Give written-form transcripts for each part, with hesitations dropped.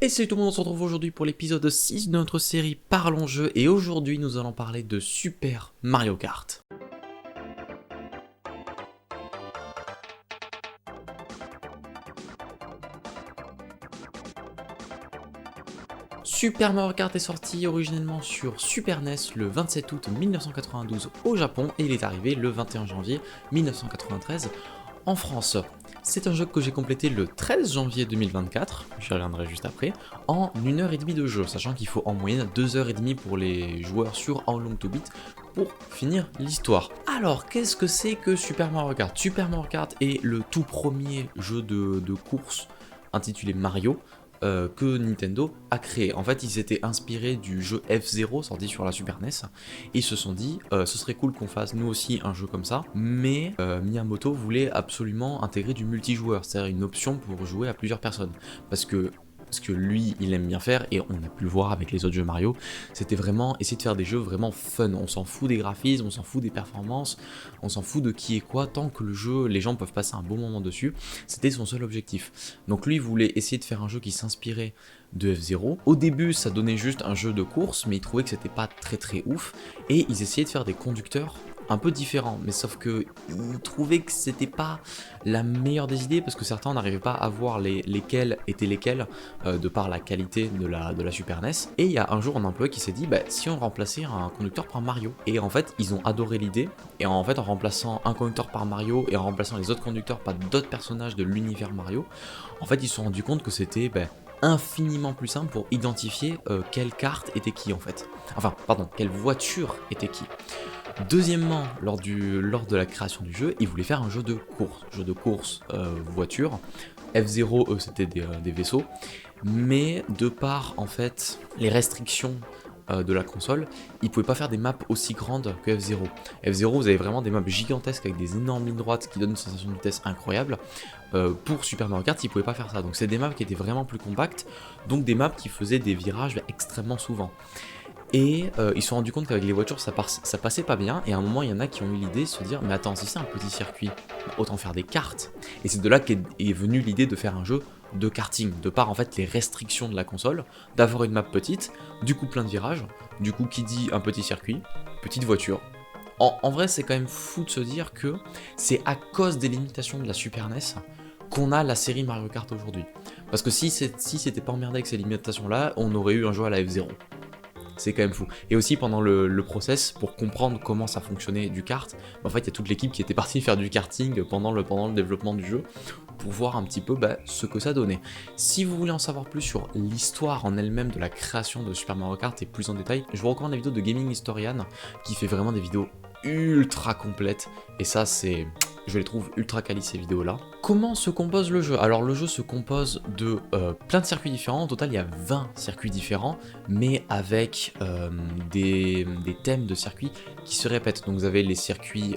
Et salut tout le monde, on se retrouve aujourd'hui pour l'épisode 6 de notre série Parlons Jeux et aujourd'hui nous allons parler de Super Mario Kart. Super Mario Kart est sorti originellement sur Super NES le 27 août 1992 au Japon et il est arrivé le 21 janvier 1993 en France. C'est un jeu que j'ai complété le 13 janvier 2024, j'y reviendrai juste après, en 1h30 de jeu, sachant qu'il faut en moyenne 2h30 pour les joueurs sur How Long to Beat pour finir l'histoire. Alors, qu'est-ce que c'est que Super Mario Kart ? Super Mario Kart est le tout premier jeu de course intitulé Mario, que Nintendo a créé. En fait, ils s'étaient inspirés du jeu F-Zero sorti sur la Super NES et ils se sont dit ce serait cool qu'on fasse nous aussi un jeu comme ça, mais Miyamoto voulait absolument intégrer du multijoueur, c'est-à-dire une option pour jouer à plusieurs personnes, parce que lui il aime bien faire, et on a pu le voir avec les autres jeux Mario, c'était vraiment essayer de faire des jeux vraiment fun. On s'en fout des graphismes, on s'en fout des performances, on s'en fout de qui est quoi, tant que le jeu, les gens peuvent passer un bon moment dessus, c'était son seul objectif. Donc lui voulait essayer de faire un jeu qui s'inspirait de F-Zero. Au début ça donnait juste un jeu de course, mais ils trouvaient que c'était pas très ouf, et ils essayaient de faire des conducteurs un peu différent, mais sauf que ils trouvaient que c'était pas la meilleure des idées, parce que certains n'arrivaient pas à voir lesquels étaient lesquels, de par la qualité de la Super NES, et il y a un jour un employé qui s'est dit si on remplaçait un conducteur par Mario, et en fait ils ont adoré l'idée, et en fait en remplaçant un conducteur par Mario, et en remplaçant les autres conducteurs par d'autres personnages de l'univers Mario, en fait ils se sont rendus compte que c'était infiniment plus simple pour identifier quelle carte était qui en fait. Enfin, pardon, quelle voiture était qui. Deuxièmement, lors de la création du jeu, ils voulaient faire un jeu de course voiture. F-Zero, eux, c'était des vaisseaux, mais de par en fait les restrictions de la console, ils pouvaient pas faire des maps aussi grandes que F-Zero. F-Zero, vous avez vraiment des maps gigantesques avec des énormes lignes droites qui donnent une sensation de vitesse incroyable. Pour Super Mario Kart, ils pouvaient pas faire ça, donc c'est des maps qui étaient vraiment plus compactes, donc des maps qui faisaient des virages extrêmement souvent. Et ils se sont rendus compte qu'avec les voitures ça passait pas bien, et à un moment il y en a qui ont eu l'idée de se dire mais attends, si c'est un petit circuit, autant faire des karts. Et c'est de là qu'est venue l'idée de faire un jeu de karting, de par en fait les restrictions de la console, d'avoir une map petite, du coup plein de virages, du coup qui dit un petit circuit, petite voiture. En vrai c'est quand même fou de se dire que c'est à cause des limitations de la Super NES qu'on a la série Mario Kart aujourd'hui. Parce que si c'était pas emmerdé avec ces limitations là, on aurait eu un jeu à la F-Zero. C'est quand même fou. Et aussi pendant le process, pour comprendre comment ça fonctionnait du kart, en fait il y a toute l'équipe qui était partie faire du karting pendant le développement du jeu, pour voir un petit peu ce que ça donnait. Si vous voulez en savoir plus sur l'histoire en elle-même de la création de Super Mario Kart et plus en détail, je vous recommande la vidéo de Gaming Historian qui fait vraiment des vidéos ultra complètes, et ça je les trouve ultra quali ces vidéos là. Comment se compose le jeu ? Alors le jeu se compose de plein de circuits différents, au total il y a 20 circuits différents, mais avec des thèmes de circuits qui se répètent. Donc vous avez les circuits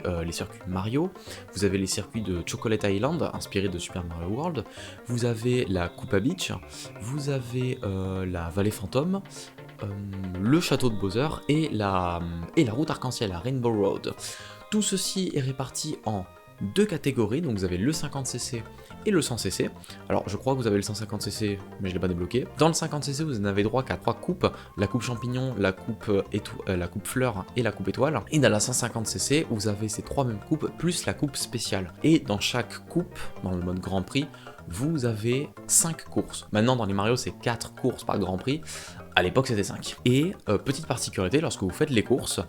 Mario, vous avez les circuits de Chocolate Island inspirés de Super Mario World, vous avez la Koopa Beach, vous avez la Vallée Fantôme, le château de Bowser et la route arc-en-ciel, la Rainbow Road. Tout ceci est réparti en deux catégories, donc vous avez le 50cc et le 100cc. Alors je crois que vous avez le 150cc, mais je l'ai pas débloqué. Dans le 50cc, vous n'avez droit qu'à 3 coupes, la coupe champignon, la coupe fleur et la coupe étoile. Et dans la 150cc, vous avez ces 3 mêmes coupes, plus la coupe spéciale. Et dans chaque coupe, dans le mode Grand Prix, vous avez 5 courses. Maintenant dans les Mario c'est 4 courses par Grand Prix, à l'époque c'était 5. Et petite particularité, lorsque vous faites les courses,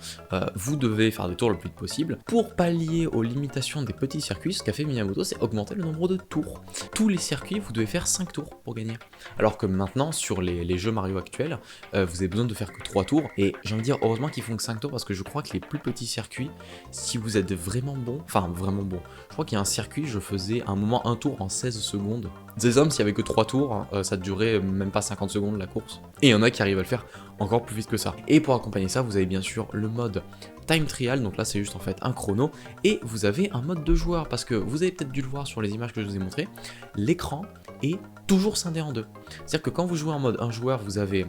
vous devez faire des tours le plus vite possible. Pour pallier aux limitations des petits circuits, ce qu'a fait Miyamoto, c'est augmenter le nombre de tours. Tous les circuits, vous devez faire 5 tours pour gagner. Alors que maintenant, sur les jeux Mario actuels, vous avez besoin de faire que 3 tours. Et j'ai envie de dire, heureusement qu'ils font que 5 tours, parce que je crois que les plus petits circuits, si vous êtes vraiment bon, je crois qu'il y a un circuit, je faisais à un moment un tour en 16 secondes. Des hommes, s'il y avait que 3 tours, ça durait même pas 50 secondes la course. Et il y en a qui arrivent à le faire encore plus vite que ça. Et pour accompagner ça, vous avez bien sûr le mode Time Trial, donc là c'est juste en fait un chrono, et vous avez un mode de joueur, parce que vous avez peut-être dû le voir sur les images que je vous ai montrées, l'écran est toujours scindé en deux. C'est-à-dire que quand vous jouez en mode un joueur, vous avez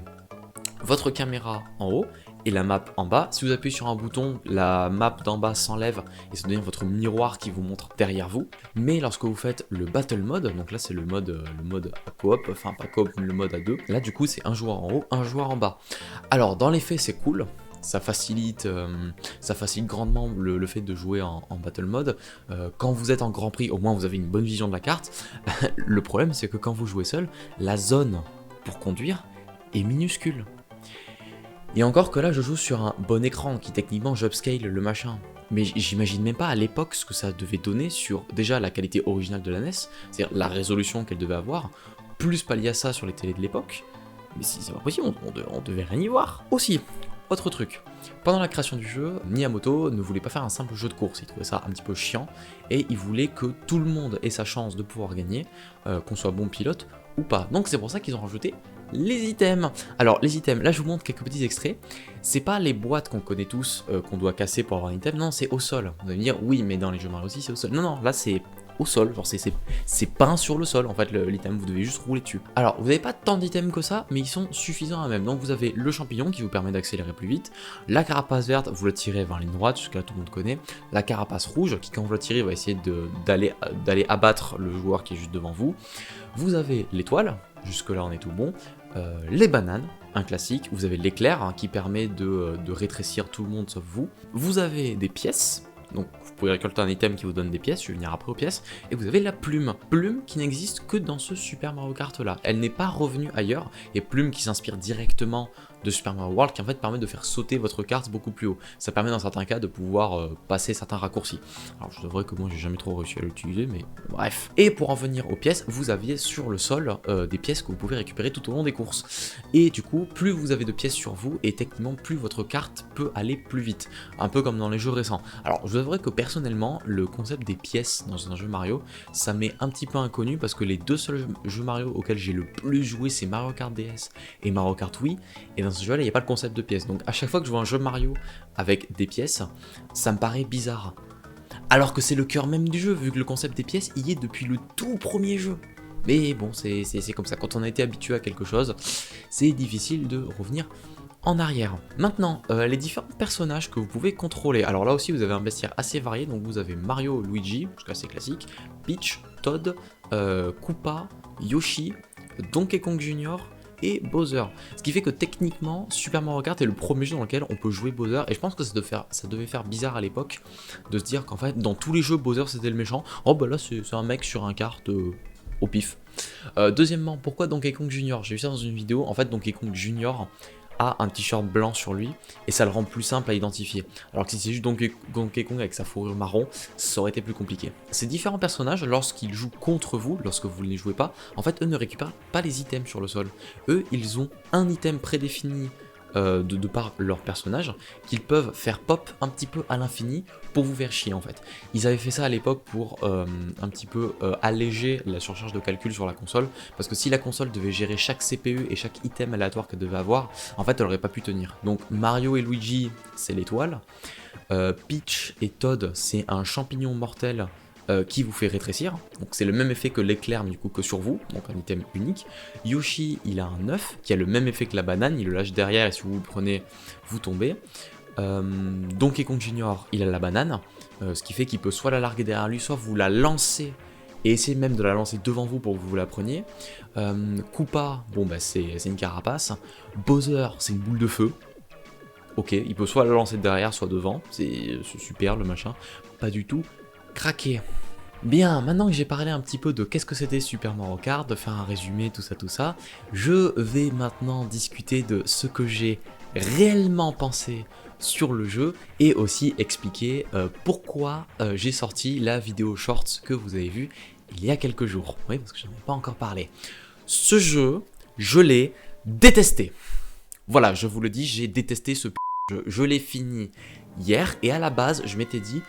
votre caméra en haut, et la map en bas. Si vous appuyez sur un bouton, la map d'en bas s'enlève et ça devient votre miroir qui vous montre derrière vous. Mais lorsque vous faites le battle mode, donc là c'est le mode coop, enfin pas coop, mais le mode à deux, là du coup c'est un joueur en haut, un joueur en bas. Alors dans les faits c'est cool. Ça facilite grandement le fait de jouer en battle mode. Quand vous êtes en Grand Prix, au moins vous avez une bonne vision de la carte. Le problème c'est que quand vous jouez seul, la zone pour conduire est minuscule. Et encore que là je joue sur un bon écran qui techniquement j'upscale le machin. Mais j'imagine même pas à l'époque ce que ça devait donner sur déjà la qualité originale de la NES, c'est-à-dire la résolution qu'elle devait avoir, plus pallier à ça sur les télés de l'époque. Mais si c'est pas possible, on devait rien y voir. Aussi, autre truc, pendant la création du jeu, Miyamoto ne voulait pas faire un simple jeu de course, il trouvait ça un petit peu chiant, et il voulait que tout le monde ait sa chance de pouvoir gagner, qu'on soit bon pilote ou pas. Donc c'est pour ça qu'ils ont rajouté les items. Alors les items, là je vous montre quelques petits extraits, c'est pas les boîtes qu'on connaît tous, qu'on doit casser pour avoir un item, non c'est au sol. Vous allez me dire, oui mais dans les jeux Mario aussi c'est au sol. Non, non, là c'est au sol, genre c'est peint sur le sol en fait l'item, vous devez juste rouler dessus. Alors vous n'avez pas tant d'items que ça, mais ils sont suffisants à même. Donc vous avez le champignon qui vous permet d'accélérer plus vite, la carapace verte, vous la tirez vers la ligne droite, jusque là tout le monde connaît, la carapace rouge qui quand vous la tirez va essayer d'aller abattre le joueur qui est juste devant vous. Vous avez l'étoile, jusque là on est tout bon, les bananes, un classique, vous avez l'éclair qui permet de rétrécir tout le monde sauf vous, vous avez des pièces, donc vous pouvez récolter un item qui vous donne des pièces, je vais venir après aux pièces, et vous avez la plume qui n'existe que dans ce Super Mario Kart là, elle n'est pas revenue ailleurs, et plume qui s'inspire directement de Super Mario World qui en fait permet de faire sauter votre carte beaucoup plus haut. Ça permet dans certains cas de pouvoir passer certains raccourcis. Alors je devrais que moi j'ai jamais trop réussi à l'utiliser, mais bref. Et pour en venir aux pièces, vous aviez sur le sol des pièces que vous pouvez récupérer tout au long des courses. Et du coup, plus vous avez de pièces sur vous, et techniquement plus votre carte peut aller plus vite. Un peu comme dans les jeux récents. Alors je devrais que personnellement, le concept des pièces dans un jeu Mario, ça m'est un petit peu inconnu parce que les deux seuls jeux Mario auxquels j'ai le plus joué, c'est Mario Kart DS et Mario Kart Wii. Et dans ce jeu là il n'y a pas le concept de pièces, donc à chaque fois que je vois un jeu Mario avec des pièces, ça me paraît bizarre. Alors que c'est le cœur même du jeu, vu que le concept des pièces y est depuis le tout premier jeu. Mais bon, c'est comme ça, quand on a été habitué à quelque chose, c'est difficile de revenir en arrière. Maintenant, les différents personnages que vous pouvez contrôler. Alors là aussi, vous avez un bestiaire assez varié, donc vous avez Mario, Luigi, jusqu'à assez classique, Peach, Todd, Koopa, Yoshi, Donkey Kong Jr., et Bowser. Ce qui fait que techniquement, Super Mario Kart est le premier jeu dans lequel on peut jouer Bowser, et je pense que ça devait faire bizarre à l'époque de se dire qu'en fait, dans tous les jeux, Bowser c'était le méchant. Oh bah là, c'est un mec sur un kart au pif. Deuxièmement, pourquoi Donkey Kong Jr. J'ai vu ça dans une vidéo, en fait Donkey Kong Jr. a un t-shirt blanc sur lui, et ça le rend plus simple à identifier. Alors que si c'est juste Donkey Kong avec sa fourrure marron, ça aurait été plus compliqué. Ces différents personnages, lorsqu'ils jouent contre vous, lorsque vous ne les jouez pas, en fait eux ne récupèrent pas les items sur le sol. Eux, ils ont un item prédéfini de par leur personnage, qu'ils peuvent faire pop un petit peu à l'infini pour vous faire chier en fait. Ils avaient fait ça à l'époque pour un petit peu alléger la surcharge de calcul sur la console, parce que si la console devait gérer chaque CPU et chaque item aléatoire qu'elle devait avoir, en fait elle aurait pas pu tenir. Donc Mario et Luigi, c'est l'étoile, Peach et Todd, c'est un champignon mortel qui vous fait rétrécir, donc c'est le même effet que l'éclair du coup que sur vous, donc un item unique. Yoshi il a un œuf qui a le même effet que la banane, il le lâche derrière et si vous le prenez vous tombez. Donkey Kong Jr. il a la banane, ce qui fait qu'il peut soit la larguer derrière lui, soit vous la lancer et essayer même de la lancer devant vous pour que vous la preniez. Koopa, bon bah c'est une carapace. Bowser c'est une boule de feu. Ok, il peut soit la lancer derrière, soit devant, c'est super le machin, pas du tout craqué. Bien, maintenant que j'ai parlé un petit peu de qu'est-ce que c'était Super Mario Kart, de faire un résumé, tout ça, je vais maintenant discuter de ce que j'ai réellement pensé sur le jeu et aussi expliquer pourquoi j'ai sorti la vidéo shorts que vous avez vue il y a quelques jours. Oui, parce que je n'en ai pas encore parlé. Ce jeu, je l'ai détesté. Voilà, je vous le dis, j'ai détesté ce jeu. Je l'ai fini hier et à la base, je m'étais dit,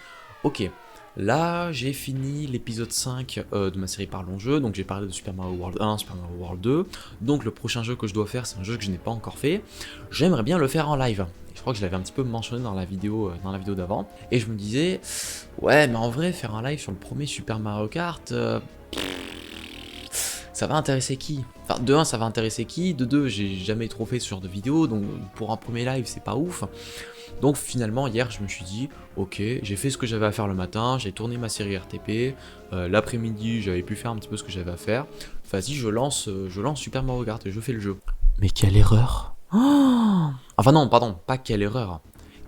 ok, là, j'ai fini l'épisode 5 de ma série Parlons Jeux, donc j'ai parlé de Super Mario World 1, Super Mario World 2, donc le prochain jeu que je dois faire, c'est un jeu que je n'ai pas encore fait, j'aimerais bien le faire en live. Je crois que je l'avais un petit peu mentionné dans la vidéo d'avant, et je me disais, ouais, mais en vrai, faire un live sur le premier Super Mario Kart, ça ça va intéresser qui? Enfin, de 1, ça va intéresser qui? De 2, j'ai jamais trop fait ce genre de vidéo, donc pour un premier live, c'est pas ouf. Donc finalement, hier, je me suis dit, ok, j'ai fait ce que j'avais à faire le matin, j'ai tourné ma série RTP, l'après-midi, j'avais pu faire un petit peu ce que j'avais à faire. Vas-y, je lance Super Mario Kart et je fais le jeu. Mais quelle erreur! Oh, enfin non, pardon, pas quelle erreur.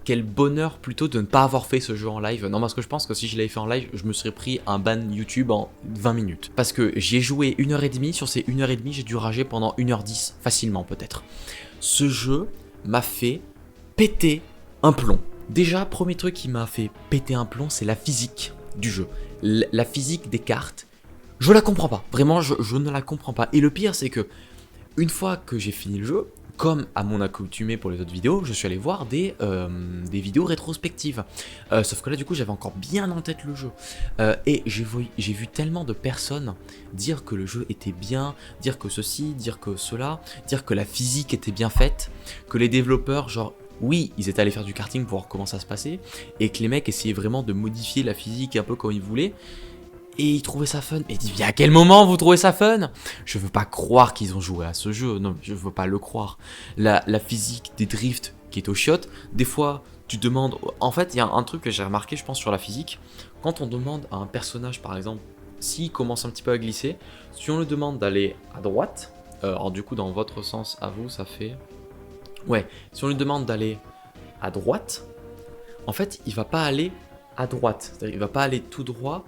Quel bonheur plutôt de ne pas avoir fait ce jeu en live. Non, parce que je pense que si je l'avais fait en live, je me serais pris un ban YouTube en 20 minutes. Parce que j'y ai joué 1h30, sur ces 1h30, j'ai dû rager pendant 1h10, facilement peut-être. Ce jeu m'a fait péter un plomb. Déjà, premier truc qui m'a fait péter un plomb, c'est la physique du jeu. La physique des cartes, je la comprends pas. Vraiment, je ne la comprends pas. Et le pire, c'est que une fois que j'ai fini le jeu, comme à mon accoutumé pour les autres vidéos, je suis allé voir des vidéos rétrospectives. Sauf que là, du coup, j'avais encore bien en tête le jeu. Et j'ai vu tellement de personnes dire que le jeu était bien, dire que ceci, dire que cela, dire que la physique était bien faite, que les développeurs, genre, oui, ils étaient allés faire du karting pour voir comment ça se passait, et que les mecs essayaient vraiment de modifier la physique un peu comme ils voulaient. Et ils trouvaient ça fun. Et ils disent, à quel moment vous trouvez ça fun? Je veux pas croire qu'ils ont joué à ce jeu. Non, je veux pas le croire. La physique des drifts qui est au chiottes, des fois, tu demandes... En fait, il y a un truc que j'ai remarqué, je pense, sur la physique. Quand on demande à un personnage, par exemple, s'il commence un petit peu à glisser, si on lui demande d'aller à droite, alors du coup, dans votre sens, à vous, ça fait... Ouais, si on lui demande d'aller à droite, en fait, il va pas aller à droite. C'est-à-dire, il va pas aller tout droit,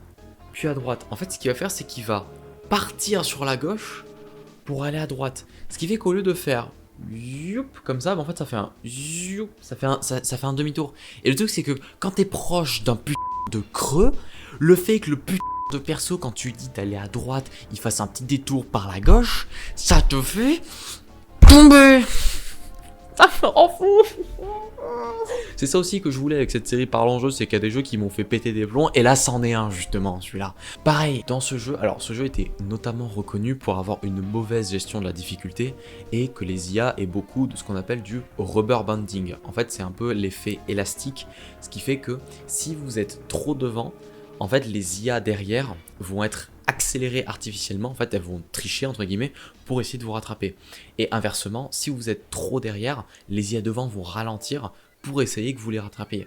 puis à droite. En fait, ce qu'il va faire, c'est qu'il va partir sur la gauche pour aller à droite. Ce qui fait qu'au lieu de faire youp comme ça, bah en fait, ça fait un youp, ça fait un demi-tour. Et le truc, c'est que quand t'es proche d'un putain de creux, le fait que le putain de perso, quand tu dis d'aller à droite, il fasse un petit détour par la gauche, ça te fait tomber. Ça me rend fou. C'est ça aussi que je voulais avec cette série Parlons Jeux, c'est qu'il y a des jeux qui m'ont fait péter des plombs, et là c'en est un justement, celui-là. Pareil, dans ce jeu, alors ce jeu était notamment reconnu pour avoir une mauvaise gestion de la difficulté, et que les IA aient beaucoup de ce qu'on appelle du rubber banding. En fait, c'est un peu l'effet élastique, ce qui fait que si vous êtes trop devant, en fait les IA derrière vont être accélérées artificiellement, en fait elles vont tricher entre guillemets pour essayer de vous rattraper. Et inversement, si vous êtes trop derrière, les IA devant vont ralentir pour essayer que vous les rattrapiez.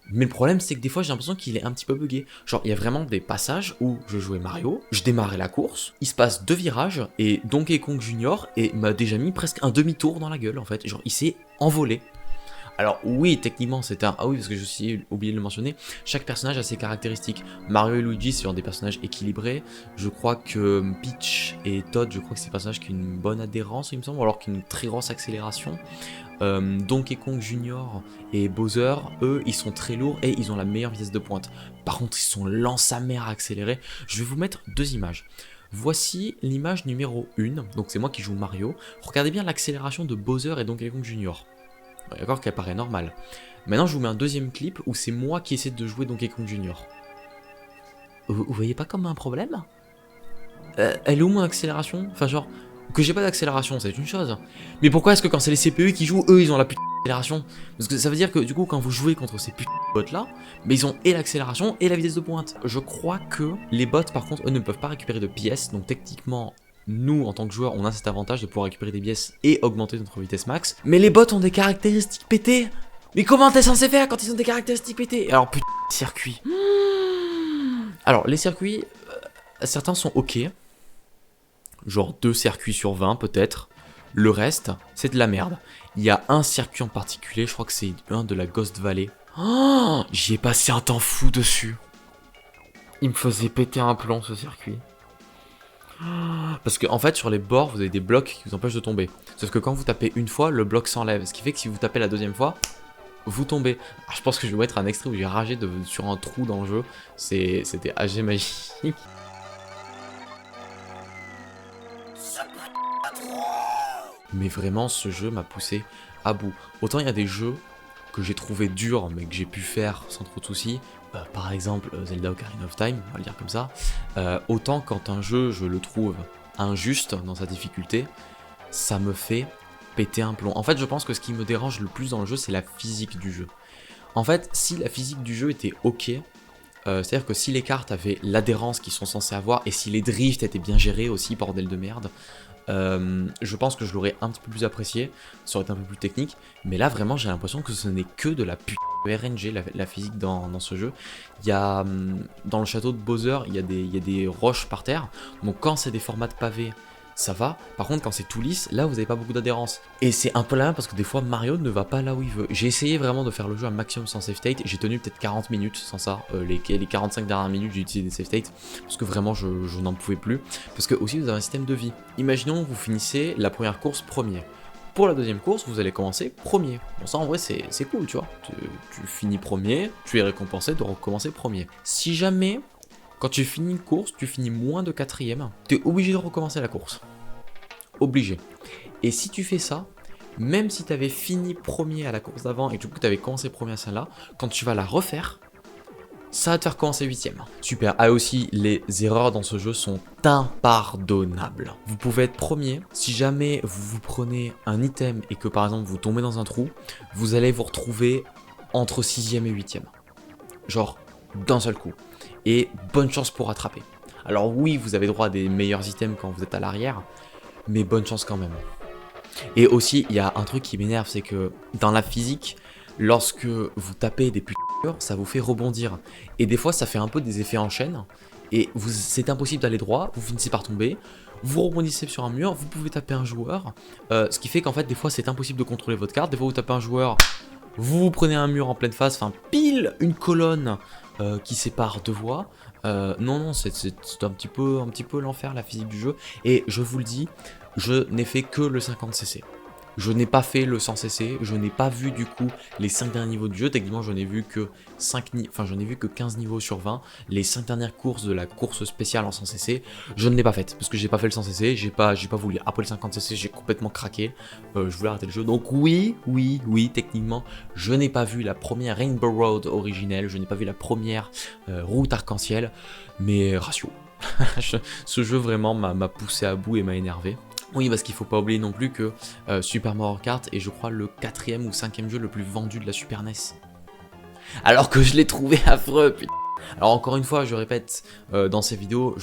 Mais le problème, c'est que des fois j'ai l'impression qu'il est un petit peu bugué. Genre il y a vraiment des passages où je jouais Mario, je démarrais la course, il se passe 2 virages et Donkey Kong Junior m'a déjà mis presque un demi-tour dans la gueule en fait. Genre il s'est envolé. Alors oui, techniquement c'est un... Ah oui, parce que j'ai aussi oublié de le mentionner, chaque personnage a ses caractéristiques. Mario et Luigi sont des personnages équilibrés. Je crois que Peach et Todd, je crois que c'est des personnages qui ont une bonne adhérence, il me semble, ou alors qui ont une très grosse accélération. Donkey Kong Junior et Bowser, eux, ils sont très lourds et ils ont la meilleure vitesse de pointe. Par contre, ils sont lents sa mère à accélérer. Je vais vous mettre 2 images. Voici l'image numéro 1, donc c'est moi qui joue Mario. Regardez bien l'accélération de Bowser et Donkey Kong Junior. D'accord, qu'elle paraît normale. Maintenant, je vous mets un deuxième clip où c'est moi qui essaie de jouer Donkey Kong Junior. Vous voyez pas comme un problème? Elle est où mon accélération? Enfin, genre, que j'ai pas d'accélération, c'est une chose. Mais pourquoi est-ce que quand c'est les CPU qui jouent, eux, ils ont la putain d'accélération? Parce que ça veut dire que du coup, quand vous jouez contre ces putains de bots là, mais ils ont et l'accélération et la vitesse de pointe. Je crois que les bots, par contre, eux, ne peuvent pas récupérer de pièces, donc techniquement... Nous, en tant que joueurs, on a cet avantage de pouvoir récupérer des pièces et augmenter notre vitesse max. Mais les bots ont des caractéristiques pétées. Mais comment t'es censé faire quand ils ont des caractéristiques pétées? Alors putain, circuits. Alors les circuits, certains sont ok. Genre 2 circuits sur 20 peut-être. Le reste, c'est de la merde. Il y a un circuit en particulier, je crois que c'est un de la Ghost Valley. Oh, j'y ai passé un temps fou dessus. Il me faisait péter un plomb ce circuit. Parce que en fait sur les bords vous avez des blocs qui vous empêchent de tomber. Sauf que quand vous tapez une fois, le bloc s'enlève. Ce qui fait que si vous tapez la deuxième fois, vous tombez. Alors, je pense que je vais vous mettre un extrait où j'ai ragé sur un trou dans le jeu. C'était AG magique. Mais vraiment ce jeu m'a poussé à bout. Autant il y a des jeux que j'ai trouvé durs mais que j'ai pu faire sans trop de soucis. Par exemple Zelda Ocarina of Time, on va le dire comme ça. Autant quand un jeu je le trouve injuste dans sa difficulté, ça me fait péter un plomb. En fait je pense que ce qui me dérange le plus dans le jeu c'est la physique du jeu. En fait si la physique du jeu était ok, C'est-à-dire que si les cartes avaient l'adhérence qu'ils sont censés avoir, et si les drifts étaient bien gérés aussi, bordel de merde, je pense que je l'aurais un petit peu plus apprécié, ça aurait été un peu plus technique, mais là vraiment j'ai l'impression que ce n'est que de la putain de RNG, la physique dans ce jeu. Il y a, dans le château de Bowser, il y a des roches par terre, donc quand c'est des formats de pavés, ça va. Par contre, quand c'est tout lisse, là vous n'avez pas beaucoup d'adhérence. Et c'est un peu la même parce que des fois Mario ne va pas là où il veut. J'ai essayé vraiment de faire le jeu un maximum sans save state. J'ai tenu peut-être 40 minutes sans ça. Les 45 dernières minutes, j'ai utilisé des save states parce que vraiment je n'en pouvais plus. Parce que aussi vous avez un système de vie. Imaginons vous finissez la première course premier. Pour la deuxième course, vous allez commencer premier. Bon, ça en vrai c'est cool, tu vois. Tu finis premier, tu es récompensé de recommencer premier. Si jamais, quand tu finis une course, tu finis moins de quatrième, tu es obligé de recommencer la course. Obligé. Et si tu fais ça, même si tu avais fini premier à la course d'avant et du coup tu avais commencé premier à celle-là, quand tu vas la refaire, ça va te faire commencer 8ème. Super. Ah aussi, les erreurs dans ce jeu sont impardonnables. Vous pouvez être premier. Si jamais vous prenez un item et que par exemple vous tombez dans un trou, vous allez vous retrouver entre 6ème et 8ème. Genre d'un seul coup. Et bonne chance pour rattraper. Alors oui, vous avez droit à des meilleurs items quand vous êtes à l'arrière, mais bonne chance quand même. Et aussi, il y a un truc qui m'énerve, c'est que dans la physique, lorsque vous tapez des putains, ça vous fait rebondir. Et des fois, ça fait un peu des effets en chaîne, et c'est impossible d'aller droit, vous finissez par tomber, vous rebondissez sur un mur, vous pouvez taper un joueur, ce qui fait qu'en fait, des fois, c'est impossible de contrôler votre carte, des fois, vous tapez un joueur, vous prenez un mur en pleine face, enfin, pile une colonne qui sépare deux voies. Non, c'est un petit peu l'enfer, la physique du jeu. Et je vous le dis, je n'ai fait que le 50cc. Je n'ai pas fait le 100cc, je n'ai pas vu du coup les 5 derniers niveaux du jeu. Techniquement, je n'ai vu que 15 niveaux sur 20. Les 5 dernières courses de la course spéciale en 100cc, je ne l'ai pas faite parce que j'ai pas fait le 100cc, j'ai pas voulu. Après le 50cc, j'ai complètement craqué. Je voulais arrêter le jeu. Donc oui, techniquement, je n'ai pas vu la première Rainbow Road originelle, je n'ai pas vu la première route arc-en-ciel, mais ratio. Ce jeu vraiment m'a poussé à bout et m'a énervé. Oui, parce qu'il faut pas oublier non plus que Super Mario Kart est, je crois, le 4ème ou 5ème jeu le plus vendu de la Super NES. Alors que je l'ai trouvé affreux, putain. Alors encore une fois, je répète, dans ces vidéos,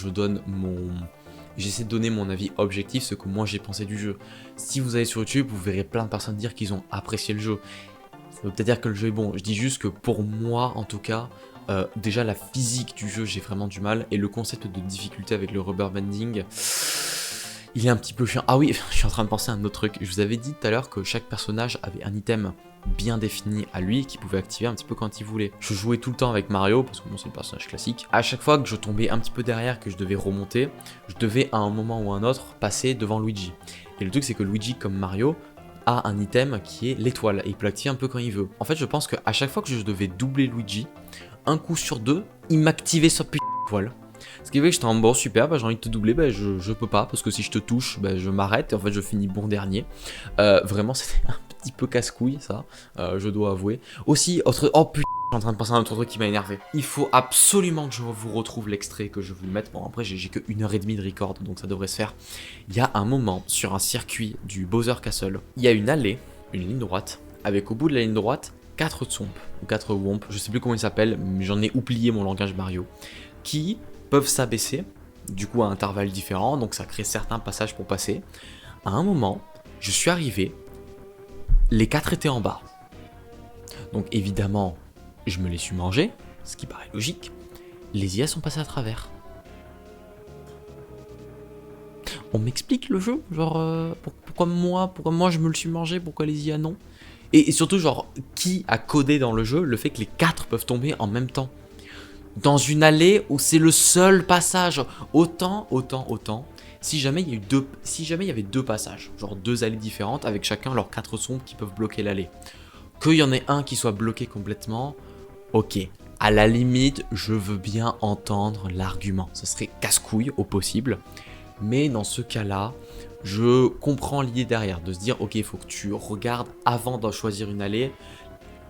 j'essaie de donner mon avis objectif, ce que moi j'ai pensé du jeu. Si vous allez sur YouTube, vous verrez plein de personnes dire qu'ils ont apprécié le jeu. Ça veut peut-être dire que le jeu est bon. Je dis juste que pour moi, en tout cas, déjà la physique du jeu, j'ai vraiment du mal. Et le concept de difficulté avec le rubber banding, il est un petit peu chiant. Ah oui, je suis en train de penser à un autre truc. Je vous avais dit tout à l'heure que chaque personnage avait un item bien défini à lui qu'il pouvait activer un petit peu quand il voulait. Je jouais tout le temps avec Mario parce que bon, c'est le personnage classique. À chaque fois que je tombais un petit peu derrière, que je devais remonter, je devais à un moment ou un autre passer devant Luigi. Et le truc c'est que Luigi, comme Mario, a un item qui est l'étoile et il peut l'activer un peu quand il veut. En fait, je pense qu'à chaque fois que je devais doubler Luigi, un coup sur deux, il m'activait sa putain d'étoile. Ce qui fait que j'étais en bon super, j'ai envie de te doubler, je peux pas, parce que si je te touche, je m'arrête, et en fait je finis bon dernier. Vraiment c'était un petit peu casse-couille ça, je dois avouer. Aussi, oh putain, je suis en train de penser à un autre truc qui m'a énervé. Il faut absolument que je vous retrouve l'extrait, que je vous le mette. Bon après j'ai que 1h30 de record, donc ça devrait se faire. Il y a un moment, sur un circuit du Bowser Castle, il y a une allée, une ligne droite, avec au bout de la ligne droite, 4 tsomps, ou 4 womps, je sais plus comment ils s'appellent, mais j'en ai oublié mon langage Mario, qui peuvent s'abaisser, du coup à intervalles différents, donc ça crée certains passages pour passer. À un moment, je suis arrivé, les 4 étaient en bas. Donc évidemment, je me les suis mangés, ce qui paraît logique. Les IA sont passés à travers. On m'explique le jeu, genre pourquoi moi je me le suis mangé, pourquoi les IA non. Et surtout genre, qui a codé dans le jeu le fait que les 4 peuvent tomber en même temps dans une allée où c'est le seul passage. Autant, si jamais il y avait 2 passages, genre 2 allées différentes avec chacun leurs 4 sons qui peuvent bloquer l'allée. Qu'il y en ait un qui soit bloqué complètement, ok. À la limite, je veux bien entendre l'argument. Ce serait casse-couille au possible. Mais dans ce cas-là, je comprends l'idée derrière, de se dire, ok, il faut que tu regardes avant de choisir une allée,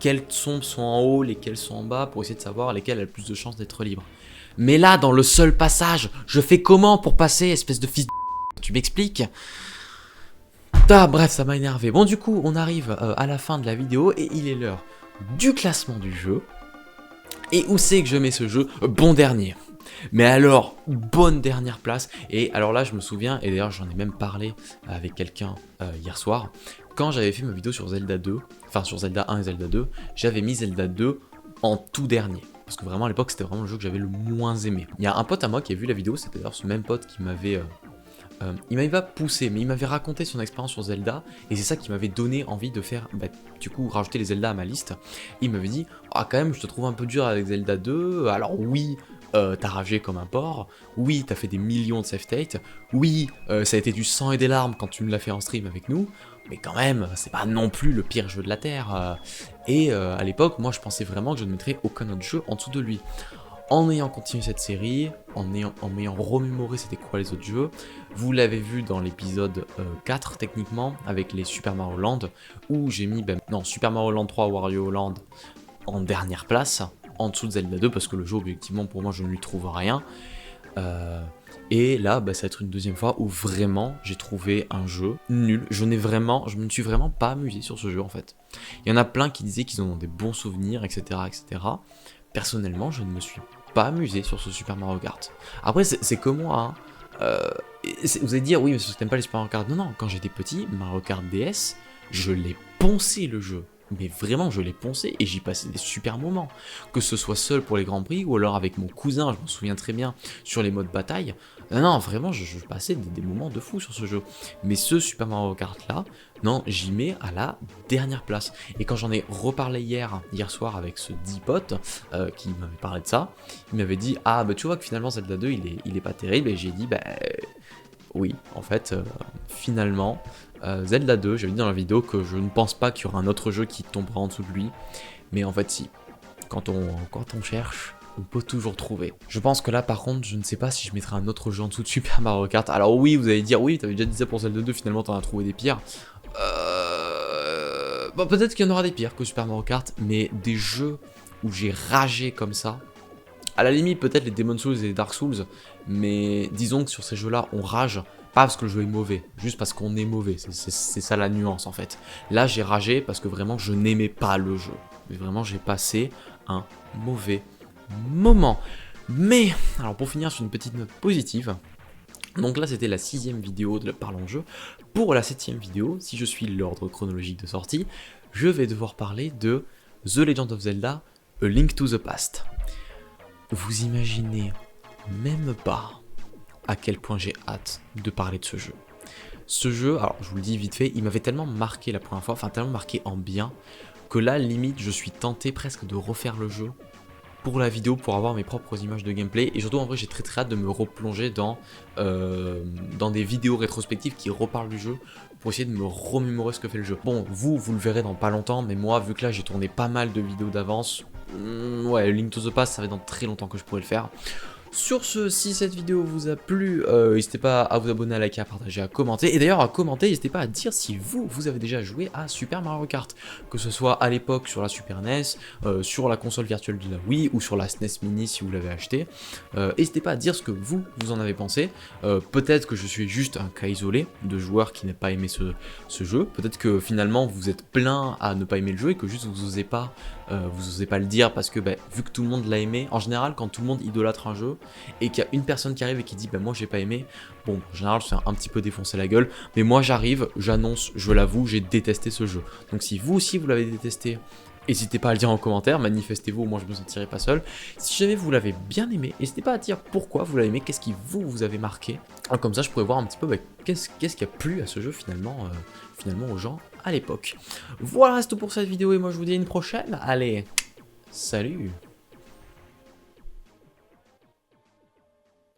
quels sons sont en haut, lesquels sont en bas, pour essayer de savoir lesquels a le plus de chances d'être libre. Mais là, dans le seul passage, je fais comment pour passer, espèce de fils de... Tu m'expliques ? Bref, ça m'a énervé. Bon, du coup, on arrive à la fin de la vidéo, et il est l'heure du classement du jeu. Et où c'est que je mets ce jeu? Bon dernier. Mais alors, bonne dernière place. Et alors là, je me souviens, et d'ailleurs j'en ai même parlé avec quelqu'un hier soir, quand j'avais fait ma vidéo sur Zelda 2, enfin sur Zelda 1 et Zelda 2, j'avais mis Zelda 2 en tout dernier. Parce que vraiment à l'époque, c'était vraiment le jeu que j'avais le moins aimé. Il y a un pote à moi qui a vu la vidéo, c'était d'ailleurs ce même pote qui m'avait... il m'avait pas poussé, mais il m'avait raconté son expérience sur Zelda, et c'est ça qui m'avait donné envie de faire, du coup, rajouter les Zelda à ma liste. Il m'avait dit, ah quand même, je te trouve un peu dur avec Zelda 2, alors oui, t'as ragé comme un porc, oui, t'as fait des millions de save state, oui, ça a été du sang et des larmes quand tu me l'as fait en stream avec nous, mais quand même, c'est pas non plus le pire jeu de la Terre. Et à l'époque, moi je pensais vraiment que je ne mettrais aucun autre jeu en dessous de lui. En ayant continué cette série, en m'ayant remémoré c'était quoi les autres jeux, vous l'avez vu dans l'épisode 4 techniquement, avec les Super Mario Land, où j'ai mis Super Mario Land 3, Wario Land en dernière place, en dessous de Zelda 2, parce que le jeu objectivement pour moi je ne lui trouve rien. Et là, ça va être une deuxième fois où vraiment j'ai trouvé un jeu nul. Je me suis vraiment pas amusé sur ce jeu en fait. Il y en a plein qui disaient qu'ils en ont des bons souvenirs, etc., etc. Personnellement, je ne me suis pas amusé sur ce Super Mario Kart. Après, c'est que moi, hein. Vous allez dire, oui, mais parce que t'aimes pas les Super Mario Kart. Non, non, quand j'étais petit, Mario Kart DS, je l'ai poncé le jeu. Mais vraiment, je l'ai poncé et j'y passais des super moments. Que ce soit seul pour les Grands Prix ou alors avec mon cousin, je m'en souviens très bien, sur les modes bataille. Non, non, vraiment, je passais des moments de fou sur ce jeu. Mais ce Super Mario Kart là, non, j'y mets à la dernière place. Et quand j'en ai reparlé hier soir avec ce 10 pote qui m'avait parlé de ça, il m'avait dit, ah bah tu vois que finalement Zelda 2 il est pas terrible. Et j'ai dit, oui, en fait, finalement, Zelda 2, j'avais dit dans la vidéo que je ne pense pas qu'il y aura un autre jeu qui tombera en dessous de lui, mais en fait si, quand on cherche, on peut toujours trouver. Je pense que là par contre, je ne sais pas si je mettrai un autre jeu en dessous de Super Mario Kart. Alors oui, vous allez dire, oui, t'avais déjà dit ça pour Zelda 2, finalement t'en as trouvé des pires. Bon, peut-être qu'il y en aura des pires que Super Mario Kart, mais des jeux où j'ai ragé comme ça, à la limite peut-être les Demon's Souls et les Dark Souls, mais disons que sur ces jeux-là, on rage pas parce que le jeu est mauvais, juste parce qu'on est mauvais, c'est ça la nuance en fait. Là j'ai ragé parce que vraiment je n'aimais pas le jeu, mais vraiment j'ai passé un mauvais moment. Mais, alors pour finir sur une petite note positive, donc là c'était la 6ème vidéo de Parlons Jeu. Pour la 7ème vidéo, si je suis l'ordre chronologique de sortie, je vais devoir parler de The Legend of Zelda, A Link to the Past. Vous imaginez même pas à quel point j'ai hâte de parler de ce jeu. Ce jeu, alors je vous le dis vite fait, il m'avait tellement marqué la première fois, enfin tellement marqué en bien, que là limite je suis tenté presque de refaire le jeu pour la vidéo, pour avoir mes propres images de gameplay, et surtout en vrai j'ai très hâte de me replonger dans des vidéos rétrospectives qui reparlent du jeu, pour essayer de me remémorer ce que fait le jeu. Bon, vous le verrez dans pas longtemps, mais moi vu que là j'ai tourné pas mal de vidéos d'avance, ouais, Link to the Past ça fait dans très longtemps que je pourrais le faire. Sur ce, si cette vidéo vous a plu, n'hésitez pas à vous abonner, à liker, à partager, à commenter. Et d'ailleurs, à commenter, n'hésitez pas à dire si vous avez déjà joué à Super Mario Kart. Que ce soit à l'époque sur la Super NES, sur la console virtuelle de la Wii ou sur la SNES Mini si vous l'avez acheté. N'hésitez pas à dire ce que vous en avez pensé. Peut-être que je suis juste un cas isolé de joueur qui n'a pas aimé ce jeu. Peut-être que finalement vous êtes plein à ne pas aimer le jeu et que juste vous osez pas le dire parce que vu que tout le monde l'a aimé, en général quand tout le monde idolâtre un jeu et qu'il y a une personne qui arrive et qui dit moi j'ai pas aimé, bon en général je fais un petit peu défoncer la gueule, mais moi j'arrive, j'annonce, je l'avoue, j'ai détesté ce jeu. Donc si vous aussi vous l'avez détesté, n'hésitez pas à le dire en commentaire, manifestez-vous, moi je me sentirai pas seul. Si jamais vous l'avez bien aimé, n'hésitez pas à dire pourquoi vous l'avez aimé, qu'est-ce qui vous avez marqué. Alors, comme ça je pourrais voir un petit peu qu'est-ce qui a plu à ce jeu finalement aux gens à l'époque. Voilà, c'est tout pour cette vidéo et moi je vous dis à une prochaine. Allez, salut!